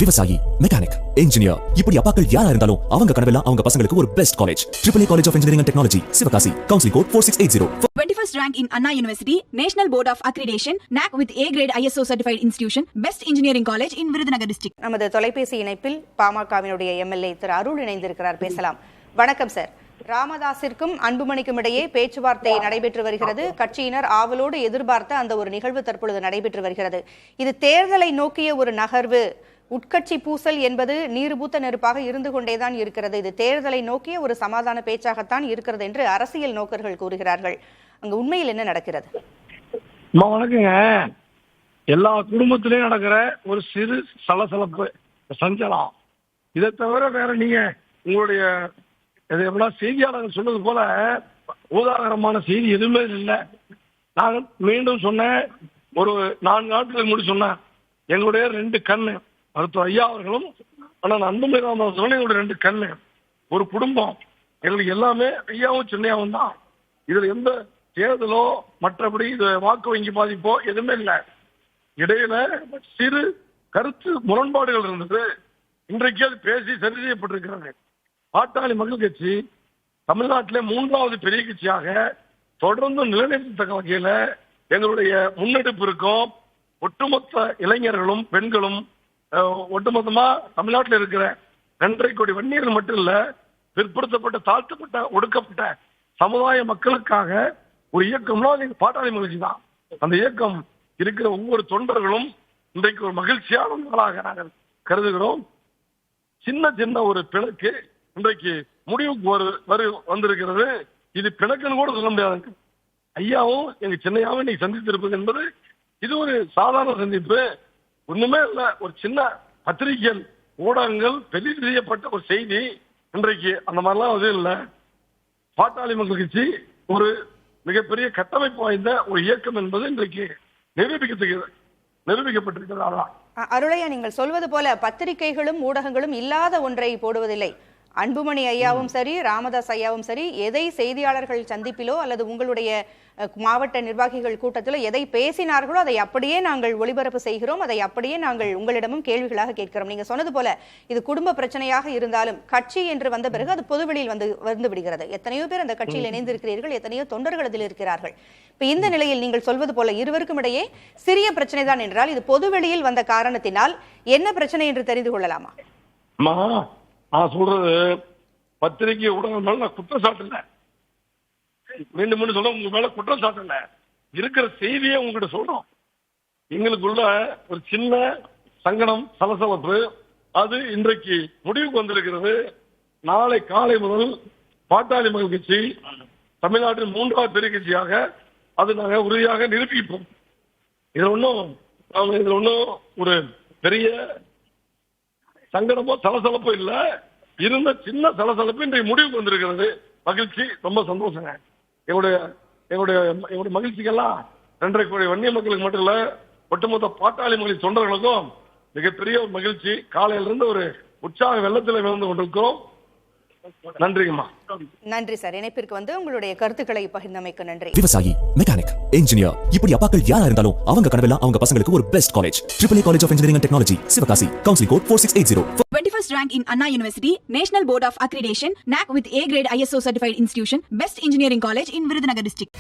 விவசாயி, mechanic, engineer, இப்படி அப்பாக்கள் யாரா இருந்தாலும் அவங்க கனவெல்லாம் அவங்க பசங்களுக்கு ஒரு best college. AAA College of Engineering and Technology, Sivakasi. Counseling code 4680. 21st rank in Anna University, National Board of Accreditation, NAC with A grade ISO certified institution, Best Engineering College in Virudhunagar district. நமது தொலைபேசி இணைப்பில் பாமகவினுடைய MLA Thiru Arul இணைந்திருக்கிறார். பேசலாம். வணக்கம் sir. ராமதாஸிற்கும் அன்புமணிக்கும் இடையே பேச்சுவார்த்தை நடைபெற்று வருகிறது. கட்சியினர் ஆவலோடு எதிர்பார்த்த அந்த ஒரு நிகழ்வு தற்பொழுது நடைபெற்று வருகிறது. இது தேர்தலை நோக்கிய ஒரு நகர்வு. உட்கட்சி பூசல் என்பது நீர்பூத்த நெருப்பாக இருந்து கொண்டேதான் இருக்கிறது. இது தேர்தலை நோக்கிய ஒரு சமாதான பேச்சாகத்தான் இருக்கிறது என்று அரசியல் நோக்கர்கள் கூறுகிறார்கள். அங்கு உண்மையில் என்ன நடக்கிறது? வணக்கங்க. எல்லா குடும்பத்திலையும் நடக்கிற ஒரு சிறு சலசலப்பு, சஞ்சலம். இதை தவிர வேற நீங்க உங்களுடைய செய்தியாளர்கள் சொன்னது போல உதாரணமான செய்தி எதுவுமே இல்லை. நான் மீண்டும் சொன்னேன், ஒரு 4 நாட்களுக்கு முன்னாடி சொன்னேன், எங்களுடைய 2 கண்ணு மருத்துவர் ஐயா அவர்களும் ஆனால் அன்புமணி ராமதாஸ் எங்களுடைய 2 கண்ணு, ஒரு குடும்பம். எங்களுக்கு எல்லாமே ஐயாவும் சின்னையாவும் தான். இதுல எந்த தேர்தலோ மற்றபடி இது வாக்கு வங்கி பாதிப்போ எதுவுமே இல்லை. இடையில சிறு கருத்து முரண்பாடுகள் இருந்தது. இன்றைக்கு அது பேசி சரி செய்யப்பட்டிருக்கிறது. பாட்டாளி மக்கள் கட்சி தமிழ்நாட்டிலே 3வது பெரிய கட்சியாக தொடர்ந்து நிலைநிறுத்தக்க வகையில எங்களுடைய முன்னெடுப்பு இருக்கும். ஒட்டுமொத்த இளைஞர்களும் பெண்களும் ஒட்டுமொத்தமா தமிழ்நாட்டில் இருக்கிற 2.5 கோடி வன்னியர்கள் மட்டும் இல்ல, பிற்படுத்தப்பட்ட, தாழ்த்தப்பட்ட, ஒடுக்கப்பட்ட சமுதாய மக்களுக்காக ஒரு இயக்கம்னா அது பாட்டாளி மகிழ்ச்சி தான். அந்த இயக்கம் இருக்கிற ஒவ்வொரு தொண்டர்களும் இன்றைக்கு ஒரு மகிழ்ச்சியான நாளாக நாங்கள் கருதுகிறோம். சின்ன சின்ன ஒரு பிணக்கு இன்றைக்கு முடிவுக்கு வந்திருக்கிறது. இது பிணக்குன்னு கூட சொல்ல முடியாது. ஐயாவும் எங்க சின்னையாவும் இன்னைக்கு சந்தித்திருப்பது என்பது இது ஒரு சாதாரண சந்திப்பு ஒண்ணுமே இல்ல. ஒரு சின்ன பத்திரிகைகள் ஊடகங்கள் பெரிய செய்யப்பட்ட ஒரு செய்தி. இன்றைக்கு அந்த மாதிரிலாம் அது இல்லை. பாட்டாளி மக்கள் கட்சி ஒரு மிகப்பெரிய கட்டமைப்பு வாய்ந்த ஒரு இயக்கம் என்பது இன்றைக்கு நிரூபிக்கப்பட்டிருக்கிறது. அருளையா, நீங்கள் சொல்வது போல பத்திரிகைகளும் ஊடகங்களும் இல்லாத ஒன்றை போடுவதில்லை. அன்புமணி ஐயாவும் சரி, ராமதாஸ் ஐயாவும் சரி, எதை செய்தியாளர்கள் சந்திப்பிலோ அல்லது உங்களுடைய மாவட்ட நிர்வாகிகள் கூட்டத்திலோ எதை பேசினார்களோ அதை அப்படியே நாங்கள் ஒளிபரப்பு செய்கிறோம். அதை அப்படியே நாங்கள் உங்களிடமும் கேள்விகளாக கேட்கிறோம். நீங்க சொன்னது போல இது குடும்ப பிரச்சனையாக இருந்தாலும் கட்சி என்று வந்த பிறகு அது பொதுவெளியில் வந்து விடுகிறது. எத்தனையோ பேர் அந்த கட்சியில் இணைந்திருக்கிறீர்கள், எத்தனையோ தொண்டர்கள் அதில் இருக்கிறார்கள். இப்ப இந்த நிலையில் நீங்கள் சொல்வது போல இருவருக்கும் இடையே சிறிய பிரச்சனை தான் என்றால் இது பொதுவெளியில் வந்த காரணத்தினால் என்ன பிரச்சனை என்று தெரிந்து கொள்ளலாமா? நான் சொல்றது பத்திரிகை ஊடகம் மேல நான் குற்றம் சாட்டல. மீண்டும் மீண்டும் சொல்ல உங்க மேல குற்றம் சாட்டல. இருக்கிற செய்தியை உங்ககிட்ட சொல்றோம். எங்களுக்குள்ள ஒரு சின்ன சங்கடம், சலசலப்பு அது இன்றைக்கு முடிவுக்கு வந்திருக்கிறது. நாளை காலை முதல் பாட்டாளி மக்கள் கட்சி தமிழ்நாட்டின் 3வது பெரிய கட்சியாக அது நாங்கள் உறுதியாக நிரூபிப்போம். இதுல ஒன்றும் ஒரு பெரிய சங்கடமோ சலசலப்போ இல்ல. இருந்த சின்ன சலசலப்பு இன்றைக்கு முடிவுக்கு வந்திருக்கிறது. மகிழ்ச்சி, ரொம்ப சந்தோஷங்க. எங்களுடைய மகிழ்ச்சிக்கெல்லாம் 2.5 கோடி வன்னிய மக்களுக்கு மட்டும் இல்ல, ஒட்டுமொத்த பாட்டாளி மக்கள் தொண்டர்களுக்கும் மிகப்பெரிய ஒரு மகிழ்ச்சி. காலையிலிருந்து ஒரு உற்சாக வெள்ளத்தில் விழுந்து கொண்டிருக்கிறோம். நன்றிங்கம்மா. நன்றி சார். இணைப்பிற்கு வந்து உங்களுடைய கருத்துக்களை பகிர்ந்தமைக்கு நன்றி. விவசாயி, மெக்கானிக், இன்ஜினியர், இப்படி அப்பாக்கள் யாரா இருந்தாலும் அவங்க கனவெல்லாம் அவங்க பசங்களுக்கு ஒரு best college. AAA College of Engineering and Technology, Sivakasi. Counseling code 4680. 21st rank in Anna University, National Board of Accreditation, NAC with A grade ISO certified institution, Best Engineering College in Virudhunagar district.